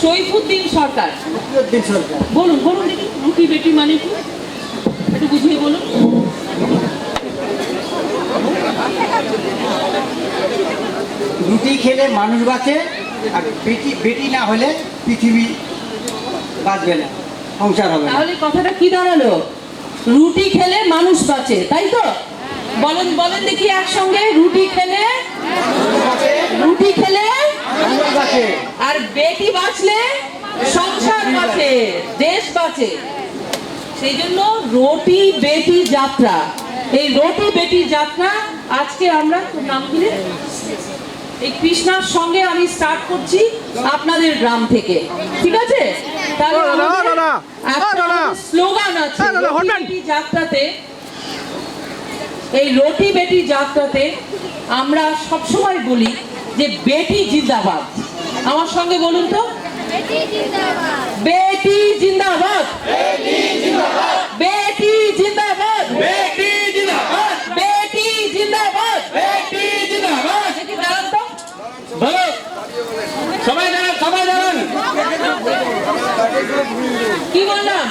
সৈফুদ্দিন সরকার। বলুন বলুন দেখি, রুটি বেটি মানে কি একটু বুঝিয়ে বলুন। রুটি খেলে মানুষ বাঁচে, আর বেটি বেটি না হলে পৃথিবী বাঁচবে না, সংসার হবে না। তাহলে কথাটা কি দাঁড়ালো? রুটি খেলে মানুষ বাঁচে, তাই তো? বলেন বলেন দেখি একসঙ্গে, রুটি খেলে রুটি খেলে মানুষ বাঁচে, আর বেটি বাঁচলে সংসার বাঁচে, দেশ বাঁচে। সেই জন্য রুটি বেটি যাত্রা, এই রুটি বেটি যাত্রা আজকে আমরা, তোর নাম কি রে? এই কৃষ্ণার সঙ্গে আমি স্টার্ট করছি আপনাদের গ্রাম থেকে, ঠিক আছে? তাহলে স্লোগান আছে রুটি বেটি যাত্রাতে। এই রুটি বেটি যাত্রাতে আমরা সবসময় বলি যে বেটি জিন্দাবাদ। আমার সঙ্গে বলুন তো, বেটি জিন্দাবাদ, বেটি জিন্দাবাদ, বেটি জিন্দাবাদ, বেটি জিন্দাবাদ, বেটি জিন্দাবাদ। দেখি দাঁড়ান তো, বলো সবাই দাঁড়ান, সবাই দাঁড়ান। কি বললাম?